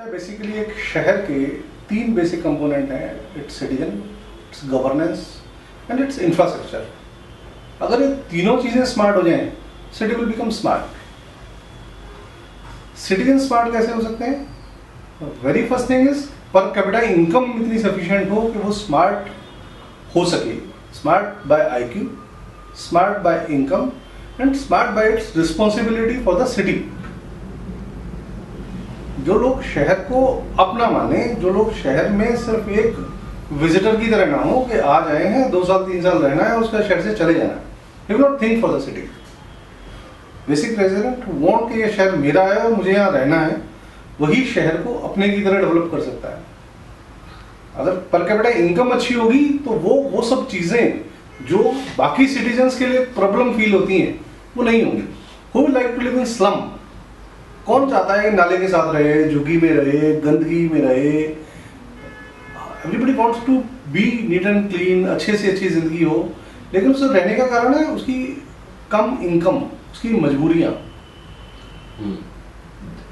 Basically एक शहर के तीन बेसिक कंपोनेंट हैं, it's citizen, it's governance and it's infrastructure. अगर ये तीनों चीज़ें स्मार्ट हो जाएं, city will become smart. Citizen smart कैसे हो सकते हैं? Very first thing is per capita income इतनी सफिशिएंट हो कि वो स्मार्ट हो सके। Smart bye IQ, smart bye income and smart bye it's responsibility for the city. जो लोग शहर को अपना माने, जो लोग शहर में सिर्फ एक विजिटर की तरह ना हो कि आज आए हैं 2 साल 3 साल रहना है उसका शहर से चले जाना है, he will not think for the city. Basic resident want कि ये शहर मेरा है और मुझे यहाँ रहना है, वही शहर को अपने की तरह डेवलप कर सकता है। अगर पर कैपिटा इनकम अच्छी होगी तो वो सब चीजें जो बाकी सिटीजन्स के लिए प्रॉब्लम फील होती हैं वो नहीं होंगी। Who would like to live in slum? कौन चाहता है कि नाले के साथ रहे, झुग्गी में रहे, गंदगी में रहे? Everybody wants to be neat and clean, अच्छे से अच्छी जिंदगी हो, लेकिन उसे रहने का कारण है उसकी कम इनकम, उसकी मजबूरियां।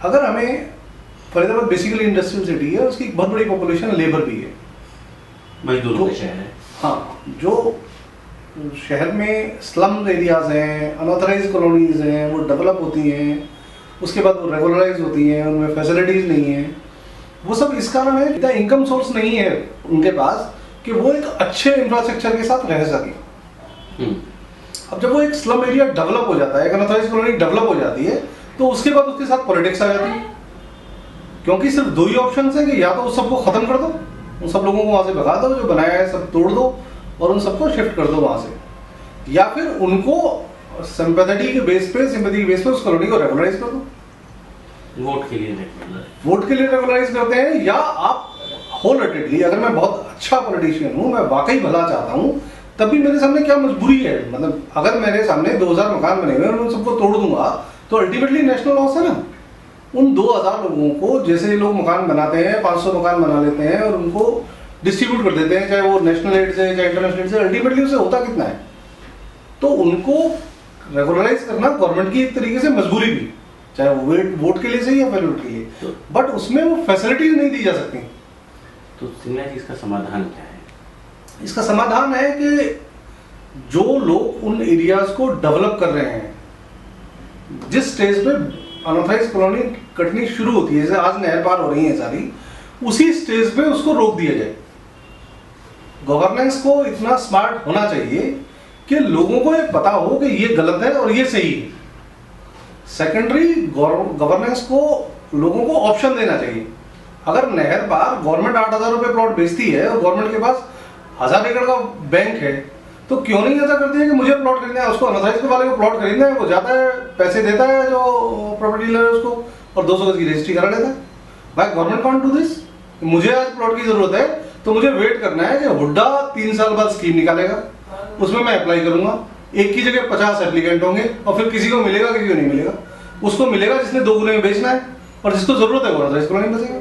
अगर हमें फरीदाबाद बेसिकली इंडस्ट्रियल सिटी है, उसकी एक बहुत बड़ी पॉपुलेशन लेबर भी है, मजदूरों का शहर है। हाँ, जो शहर में स्लम एरियाज हैं, अनऑथराइज कॉलोनीज हैं, वो डेवलप होती हैं, उसके बाद वो रेगुलराइज होती हैं, उनमें फैसिलिटीज नहीं है। वो सब इस कारण है कि इनकम सोर्स नहीं है उनके पास कि वो एक अच्छे इंफ्रास्ट्रक्चर के साथ रह सके। अब जब वो एक स्लम एरिया डेवलप हो जाता है, एक अनऑथराइज कॉलोनी डेवलप हो जाती है, तो उसके बाद उसके साथ पॉलिटिक्स आ जाती है, क्योंकि सिर्फ 2 ही ऑप्शन है कि या तो उस सबको खत्म कर दो, उन सब लोगों को वहां से भगा दो, जो बनाया है सब तोड़ दो और उन सबको शिफ्ट कर दो वहां से, या फिर उनको सिंपैथी के बेस पे उस कॉलोनी को रेगुलराइज कर दो। वोट के लिए रेगुलराइज करते हैं, या आप होलहार्टेडली, अगर मैं बहुत अच्छा पॉलिटिशियन हूं, मैं वाकई भला चाहता हूं, तब भी मेरे सामने क्या मजबूरी है? मतलब अगर मेरे सामने 2000 मकान बने हुए हैं और उन सबको तोड़ दूंगा तो अल्टीमेटली नेशनल लॉस है ना। उन 2000 लोगों को, जैसे लोग मकान बनाते हैं, 500 मकान बना लेते हैं और उनको डिस्ट्रीब्यूट कर देते हैं, चाहे वो नेशनल एड से चाहे इंटरनेशनल एड से, अल्टीमेटली उसे होता कितना है? तो उनको रेगुलराइज करना गवर्नमेंट की एक तरीके से मजबूरी भी, चाहे वो वोट के लिए सही या वोट के लिए, बट उसमें वो फैसिलिटीज नहीं दी जा सकती। तो सिंगला जी, इसका समाधान क्या है? इसका समाधान है कि जो लोग उन एरियाज को डेवलप कर रहे हैं, जिस स्टेज पे अनऑथराइज कॉलोनी कटनी शुरू होती है, जैसे आज नहर पार हो रही है सारी, उसी स्टेज पे उसको रोक दिया जाए। गवर्नेंस को इतना स्मार्ट होना चाहिए कि लोगों को ये पता हो कि ये गलत है और ये सही है। सेकेंडरी गवर्नेंस को लोगों को ऑप्शन देना चाहिए। अगर नहर पार गवर्नमेंट 8000 रुपए प्लॉट बेचती है और गवर्नमेंट के पास 1000 एकड़ का बैंक है, तो क्यों नहीं ऐसा करती है कि मुझे प्लॉट खरीदना है, उसको अनऑथराइज वाले को प्लॉट खरीदना है, वो जाता है, पैसे देता है जो प्रॉपर्टी डीलर है उसको, और 200 गज की रजिस्ट्री करा लेता है। भाई गवर्नमेंट कांट डू दिस। मुझे आज प्लॉट की जरूरत है तो मुझे वेट करना है कि हुड्डा 3 साल बाद स्कीम निकालेगा, उसमें मैं अप्लाई करूंगा, एक की जगह 50 एप्लीकेंट होंगे और फिर किसी को मिलेगा, किसी को नहीं मिलेगा। उसको मिलेगा जिसने 2 गुने में बेचना है, और जिसको जरूरत है वो अनऑथराइज कॉलोनी में बचेगा।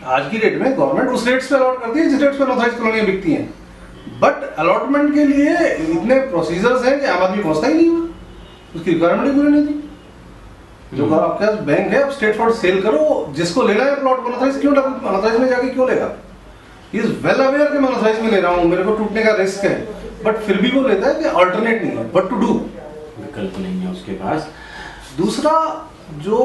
आज की डेट में गवर्नमेंट उस रेट्स पे अलॉट करती है जिस रेट्स पे अनऑथराइज कॉलोनियां बिकती हैं, बट अलॉटमेंट के लिए इतने प्रोसीजर्स हैं कि आम आदमी पहुंचता ही नहीं हुआ, उसकी रिक्वायरमेंट ही पूरी नहीं थी। जो आपके पास बैंक है, आप स्ट्रेट फॉरवर्ड सेल करो, जिसको लेना है प्लॉट अनऑथराइज क्यों, अनऑथराइज में जाके क्यों लेगा? ही इज वेल अवेयर कि मैं अनऑथराइज में ले रहा हूँ, मेरे को टूटने का रिस्क है, बट फिर भी वो लेता है कि अल्टरनेट नहीं है, व्हाट टू डू, विकल्प नहीं है उसके पास। दूसरा, जो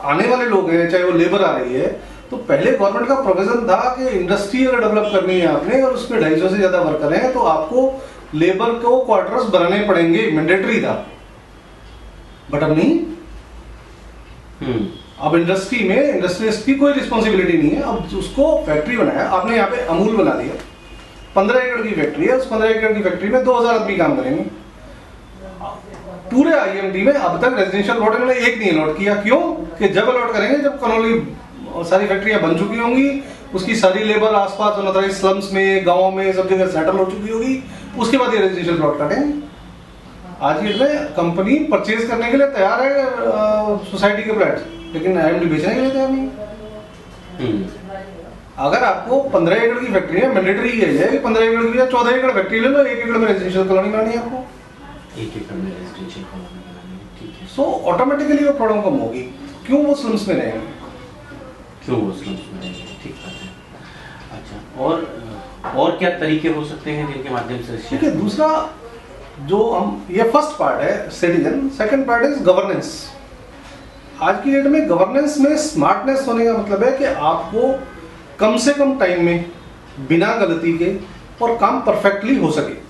आने वाले लोग हैं, चाहे वो लेबर आ रही है, तो पहले गवर्नमेंट का प्रोविजन था कि इंडस्ट्री अगर डेवलप करनी है आपने और उसमें 250 से ज्यादा वर्कर हैं तो आपको लेबर को क्वार्टर्स बनाने पड़ेंगे, मैंडेटरी था, बट अब नहीं। अब इंडस्ट्री में इंडस्ट्रियलिस्ट की कोई रिस्पॉन्सिबिलिटी नहीं है। अब उसको फैक्ट्री बनाया आपने, यहाँ पे अमूल बना दिया, 15 एकड़ की फैक्ट्री है, उस 15 एकड़ की फैक्ट्री में 2000 आदमी काम करेंगे। पूरे आईएमडी में अब तक रेजिडेंशियल प्लॉट इन्होंने एक नहीं अलॉट किया। क्यों? कि जब अलॉट करेंगे जब कॉलोनी सारी फैक्ट्रियां बन चुकी होंगी, उसकी सारी लेबर आसपास अनऑथराइज स्लम्स में, गांवों में, सब जगह सेटल हो चुकी होगी, उसके बाद ये रेजिडेंशियल प्लॉट काटेंगे। आज की डेट में कंपनी परचेज करने के लिए तैयार है सोसाइटी के फ्लैट, लेकिन आईएमडी बेचने के लिए तैयार नहीं। अगर आपको 15 एकड़ की फैक्ट्री है, मैंडेटरी है कि 15 एकड़ की या 14 एकड़ फैक्ट्री ले लो, 1 एकड़ में रेजिडेंशियल कॉलोनी बनानी है आपको, 1 एकड़ में रेजिडेंशियल कॉलोनी बनानी है, ठीक है। सो ऑटोमेटिकली वो प्रॉब्लम कम होगी। क्यों वो स्लम्स में रहेंगे? क्यों वो slums में रहेंगे? ठीक बात है। अच्छा, और क्या तरीके हो सकते हैं जिनके माध्यम से ठीक है। दूसरा जो हम, ये फर्स्ट पार्ट है citizen, second part is governance. आज की डेट में गवर्नेंस में स्मार्टनेस होने का मतलब है कि आपको कम से कम टाइम में बिना गलती के और काम परफेक्टली हो सके।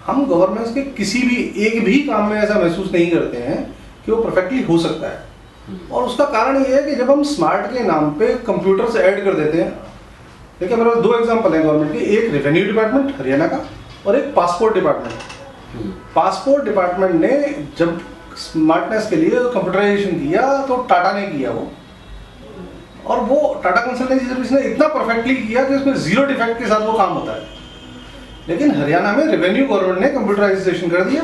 हम गवर्नेंस के किसी भी एक भी काम में ऐसा महसूस नहीं करते हैं कि वो परफेक्टली हो सकता है। और उसका कारण ये है कि जब हम स्मार्ट के नाम पे कंप्यूटर्स ऐड कर देते हैं, देखिए मेरे पास दो एग्जांपल हैं गवर्नमेंट के, एक रेवेन्यू डिपार्टमेंट हरियाणा का और एक पासपोर्ट डिपार्टमेंट। पासपोर्ट डिपार्टमेंट ने जब स्मार्टनेस के लिए कंप्यूटराइजेशन किया तो टाटा ने किया वो, और वो टाटा कंसल्टेंसी सर्विस ने इतना परफेक्टली किया कि उसमें जीरो डिफेक्ट के साथ वो काम होता है। लेकिन हरियाणा में रेवेन्यू गवर्नमेंट ने कंप्यूटराइजेशन कर दिया।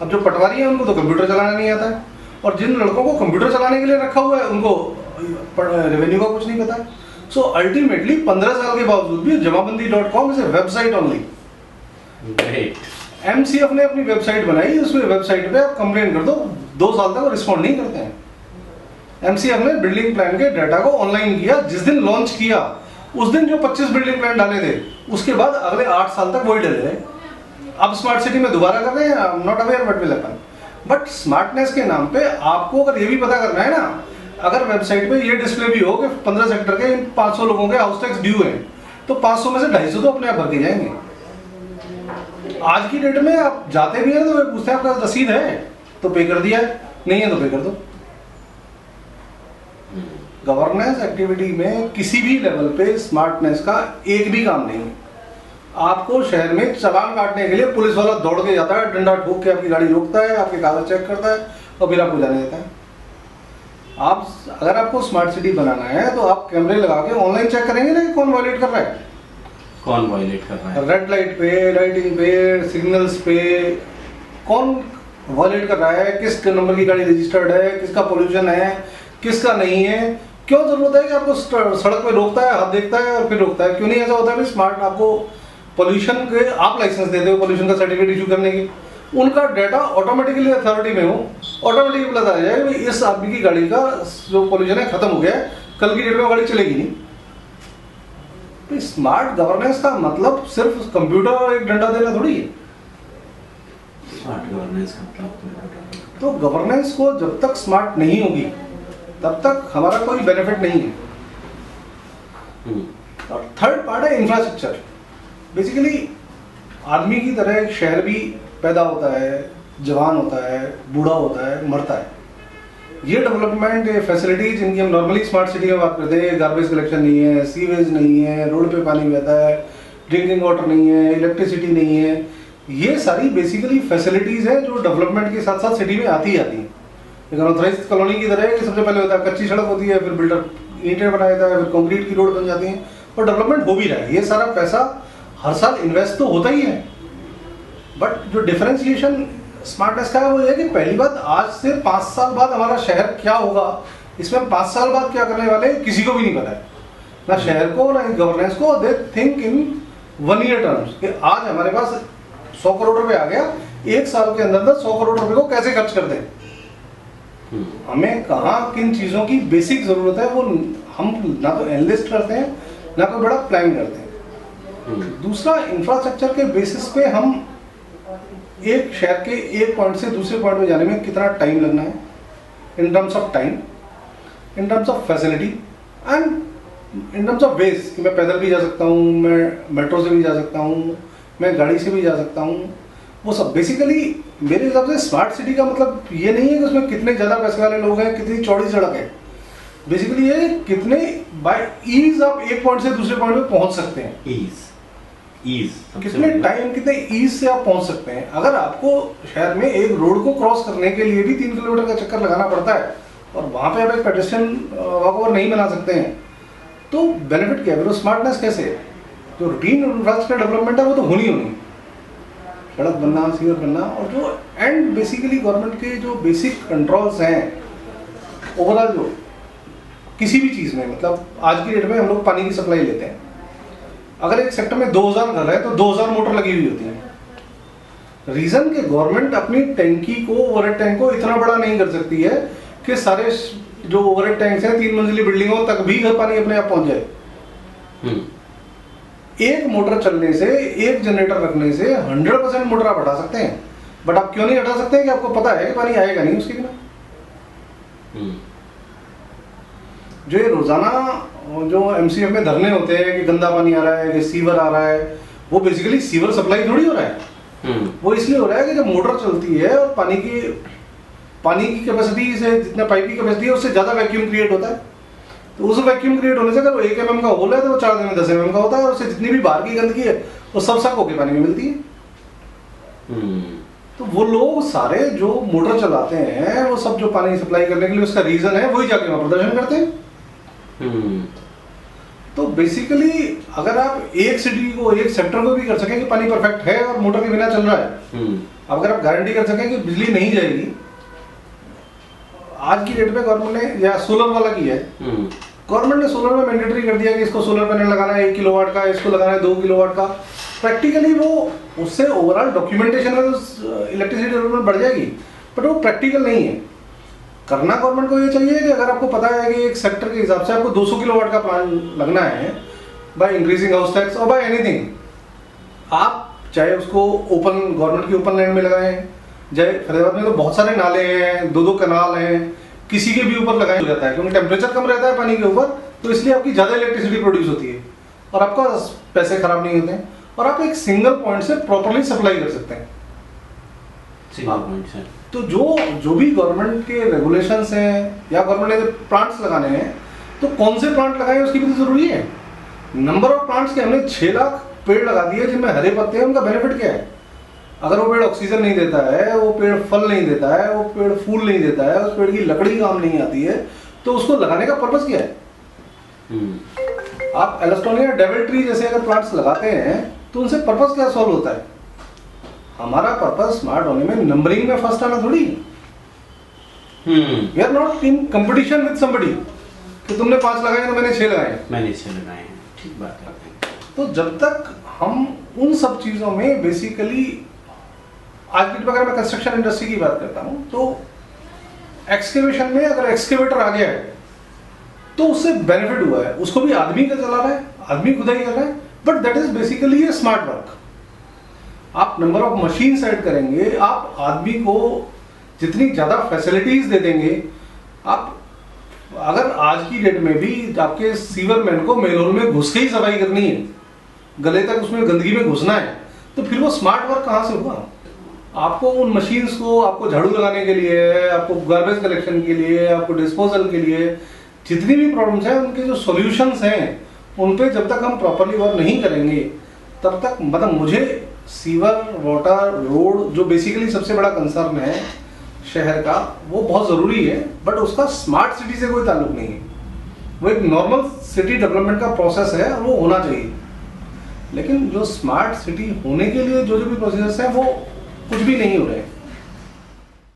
अब जो पटवारी हैं उनको तो कंप्यूटर चलाना नहीं आता है, और जिन लड़कों को कंप्यूटर चलाने के लिए रखा हुआ है उनको रेवेन्यू का कुछ नहीं पता है। सो अल्टीमेटली 15 साल के बावजूद भी जमाबंदी.com is a website only. MCF ने अपनी वेबसाइट बनाई, उसमें वेबसाइट पे आप कंप्लेन कर दो, 2 साल तक वो रिस्पॉन्ड नहीं करते हैं। एमसीएफ ने बिल्डिंग प्लान के डाटा को ऑनलाइन किया, जिस दिन लॉन्च किया उस दिन जो 25 बिल्डिंग प्लान डाले थे उसके बाद अगले 8 साल तक वही डले रहे। अब स्मार्ट सिटी में दोबारा कर रहे हैं, I am not aware what will happen. But smartness के नाम पे आपको अगर ये भी पता करना है ना, अगर वेबसाइट पे ये डिस्प्ले भी हो कि 15 सेक्टर के 500 लोगों के हाउस टैक्स ड्यू है, तो 500 में से 250 तो अपने आप भर के जाएंगे। आज की डेट में आप जाते भी हैं तो वे पूछते हैं आपका रसीद है तो पे कर दिया है, नहीं है तो पे कर दो। गवर्नेंस एक्टिविटी में किसी भी लेवल पे स्मार्टनेस का एक भी काम नहीं है। आपको शहर में चालान काटने के लिए पुलिस वाला दौड़ के जाता है, डंडा ठोक के आपकी गाड़ी रोकता है, आपके कागज चेक करता है और फिर आपको जाने देता है। आप अगर आपको स्मार्ट सिटी बनाना है तो आप कैमरे लगा के ऑनलाइन चेक करेंगे ना कि कौन वायलेट कर रहा है, कौन वायलेट कर रहा है, रेड लाइट पे, लाइटिंग पे, सिग्नल्स पे कौन वायलेट कर रहा है, किस नंबर की गाड़ी रजिस्टर्ड है, किसका पोल्यूशन है, किसका नहीं है। क्यों जरूरत है कि आपको सड़क पे रोकता है, हाथ देखता है और फिर रोकता है? क्यों नहीं ऐसा होता है कि स्मार्ट आपको पोल्यूशन के आप लाइसेंस देते हो पोल्यूशन का सर्टिफिकेट इशू करने की, उनका डाटा ऑटोमेटिकली अथॉरिटी में हो, ऑटोमेटिकली पता आ जाए कि इस आदमी की गाड़ी का जो पोल्यूशन है खत्म हो गया है, कल की डेट में गाड़ी चलेगी नहीं। तो स्मार्ट गवर्नेंस का मतलब सिर्फ कंप्यूटर और एक डंडा देना थोड़ी है। स्मार्ट गवर्नेंस का मतलब तो गवर्नेंस को जब तक स्मार्ट नहीं होगी तब तक हमारा कोई बेनिफिट नहीं है। और थर्ड पार्ट है इंफ्रास्ट्रक्चर। बेसिकली आदमी की तरह एक शहर भी पैदा होता है, जवान होता है, बूढ़ा होता है, मरता है। ये डेवलपमेंट, ये फैसिलिटीज जिनकी हम नॉर्मली स्मार्ट सिटी में बात करते हैं, गार्बेज कलेक्शन नहीं है, सीवेज नहीं है, रोड पे पानी बहता है, ड्रिंकिंग वाटर नहीं है, इलेक्ट्रिसिटी नहीं है, ये सारी बेसिकली फैसिलिटीज हैं जो डेवलपमेंट के साथ साथ सिटी में आती ही आती हैं। एक अनऑथराइज्ड कॉलोनी की तरह है कि सबसे पहले होता है कच्ची सड़क होती है, फिर बिल्डर ईंटें बना देता है, फिर कंक्रीट की रोड बन जाती है और डेवलपमेंट हो भी रहा है। ये सारा पैसा हर साल इन्वेस्ट तो होता ही है। बट जो डिफरेंशिएशन स्मार्टनेस का है वो ये है कि पहली बात, आज से 5 साल बाद हमारा शहर क्या होगा, इसमें हम 5 साल बाद क्या करने वाले किसी को भी नहीं पता है, ना शहर को ना गवर्नेंस को। They think in 1 year terms कि आज हमारे पास 100 करोड़ रुपए आ गया, 1 साल के अंदर 100 करोड़ रुपए को कैसे खर्च कर दें। हमें कहाँ किन चीज़ों की बेसिक ज़रूरत है वो हम ना तो एनालिस्ट करते हैं ना कोई बड़ा प्लान करते हैं। दूसरा, इंफ्रास्ट्रक्चर के बेसिस पे हम एक शहर के एक पॉइंट से दूसरे पॉइंट में जाने में कितना टाइम लगना है, in terms of time, in terms of facility and in terms of ways कि मैं पैदल भी जा सकता हूँ, मैं मेट्रो से भी जा सकता हूँ, मैं गाड़ी से भी जा सकता हूँ, वो सब। बेसिकली मेरे हिसाब से स्मार्ट सिटी का मतलब ये नहीं है कि उसमें कितने ज़्यादा पैसे वाले लोग हैं, कितनी चौड़ी सड़क है। बेसिकली ये कितने बाय ईज आप एक पॉइंट से दूसरे पॉइंट पे पहुंच सकते हैं। ईज कितने टाइम, कितने ईज से आप पहुंच सकते हैं। अगर आपको शहर में एक रोड को क्रॉस करने के लिए भी 3 किलोमीटर का चक्कर लगाना पड़ता है और वहां पे आप एक पेडेस्ट्रियन वॉकओवर नहीं बना सकते हैं, तो बेनिफिट क्या है फिर? स्मार्टनेस कैसे है? जो रूटीन इंफ्रास्ट्रक्चर डेवलपमेंट है वो तो होनी होनी, सड़क बनना, सीवर बनना, और जो एंड बेसिकली गवर्नमेंट के जो बेसिक कंट्रोल्स हैं ओवरऑल, जो किसी भी चीज़ में, मतलब आज की डेट में हम लोग पानी की सप्लाई लेते हैं, अगर एक सेक्टर में 2000 घर है तो 2000 मोटर लगी हुई होती है। रीजन कि गवर्नमेंट अपनी टैंकी को, ओवर टैंक को इतना बड़ा नहीं कर सकती है कि सारे जो ओवरहेड टैंक्स हैं 3 मंजिली बिल्डिंगों तक भी घर पानी अपने आप पहुंच जाए। एक मोटर चलने से, एक जनरेटर रखने से 100% मोटर आप हटा सकते हैं, बट आप क्यों नहीं हटा सकते कि आपको पता है कि पानी आएगा नहीं उसके बिना। जो ये रोजाना जो एमसीएफ में धरने होते हैं कि गंदा पानी आ रहा है, कि सीवर आ रहा है, वो बेसिकली सीवर सप्लाई थोड़ी हो रहा है। वो इसलिए हो रहा है कि जब मोटर चलती है और पानी की कैपेसिटी से, जितना पाइप की कैपेसिटी है उससे ज्यादा वैक्यूम क्रिएट होता है, तो उस वैक्यूम क्रिएट होने से अगर वो 1 mm का होल है तो वो 4 दिन में 10 mm का होता है, और उससे जितनी भी बाहर की गंदगी है वो सब सक होके पानी में मिलती है। तो वो लोग सारे जो मोटर चलाते हैं वो सब जो पानी सप्लाई करने के लिए उसका रीजन है, वही जाके वहां प्रदर्शन करते हैं। तो बेसिकली अगर आप एक सिटी को, एक सेक्टर को भी कर सकें कि पानी परफेक्ट है और मोटर के बिना चल रहा है, अगर आप गारंटी कर सकें कि बिजली नहीं जाएगी, आज की डेट में गवर्नमेंट ने, या सोलर वाला की है, गवर्नमेंट ने सोलर में मैंडेटरी कर दिया कि इसको सोलर पैनल लगाना है 1 किलोवाट का, इसको लगाना है 2 किलोवाट का। प्रैक्टिकली वो उससे ओवरऑल डॉक्यूमेंटेशन में तो इलेक्ट्रिसिटी डेवलपमेंट बढ़ जाएगी, बट वो प्रैक्टिकल नहीं है। करना गवर्नमेंट को ये चाहिए कि अगर आपको पता है कि एक सेक्टर के हिसाब से आपको 200 किलोवाट का प्लांट लगना है, बाय इंक्रीजिंग हाउस टैक्स और बाय एनीथिंग, आप चाहे उसको ओपन, गवर्नमेंट की ओपन लैंड में लगाएं, चाहे फरीदाबाद में तो बहुत सारे नाले हैं, 2-2 कनाल हैं, किसी के भी ऊपर लगाया हो जाता है क्योंकि टेम्परेचर कम रहता है पानी के ऊपर, तो इसलिए आपकी ज्यादा इलेक्ट्रिसिटी प्रोड्यूस होती है और आपका पैसे खराब नहीं होते हैं, और आप एक सिंगल पॉइंट से प्रॉपर्ली सप्लाई कर सकते हैं। सिंगल पॉइंट से तो जो भी गवर्नमेंट के रेगुलेशंस हैं या गवर्नमेंट ने प्लांट्स लगाने हैं, तो कौन से प्लांट लगाए उसकी भी तो जरूरी है। नंबर ऑफ प्लांट्स के हमने 6 लाख पेड़ लगा दिए जिनमें हरे पत्ते हैं, उनका बेनिफिट क्या है? अगर वो पेड़ ऑक्सीजन नहीं देता है, वो पेड़ फल नहीं देता है, वो पेड़ फूल नहीं देता है, उस पेड़ की लकड़ी काम नहीं आती है, तो उसको लगाने का पर्पस क्या है? आप एलस्टोनिया डेविल ट्री जैसे अगर प्लांट्स लगाते हैं तो उनसे पर्पस क्या सॉल्व होता है? हमारा पर्पस स्मार्ट होने में नंबरिंग में फर्स्ट आना थोड़ी। We are not in competition with somebody कि तुमने 5 लगाए तो मैंने 6 लगाए, मैंने 6 लगाए हैं। ठीक बात है। तो जब तक हम उन सब चीजों में बेसिकली, आज की अगर मैं कंस्ट्रक्शन इंडस्ट्री की बात करता हूं तो एक्सकेवेशन में अगर एक्सकेवेटर आ गया है तो उससे बेनिफिट हुआ है, उसको भी आदमी का चला रहा है, आदमी खुदाई कर रहा है, but that is basically A smart work. आप नंबर ऑफ मशीन सेट करेंगे, आप आदमी को जितनी ज्यादा फैसिलिटीज दे देंगे, आप अगर आज की डेट में भी आपके सीवर मैन को मेल होल में घुस के ही सफाई करनी है, गले तक उसमें गंदगी में घुसना है, तो फिर वो स्मार्ट वर्क कहां से हुआ? आपको उन मशीन्स को, आपको झाड़ू लगाने के लिए, आपको गार्बेज कलेक्शन के लिए, आपको डिस्पोजल के लिए, जितनी भी प्रॉब्लम्स हैं उनके जो सॉल्यूशंस हैं उन पे जब तक हम प्रॉपर्ली वर्क नहीं करेंगे तब तक, मतलब मुझे सीवर, वाटर, रोड जो बेसिकली सबसे बड़ा कंसर्न है शहर का, वो बहुत ज़रूरी है, बट उसका स्मार्ट सिटी से कोई ताल्लुक नहीं है। वो एक नॉर्मल सिटी डेवलपमेंट का प्रोसेस है और वो होना चाहिए, लेकिन जो स्मार्ट सिटी होने के लिए जो भी प्रोसेस हैं वो कुछ भी नहीं हो रहे हैं।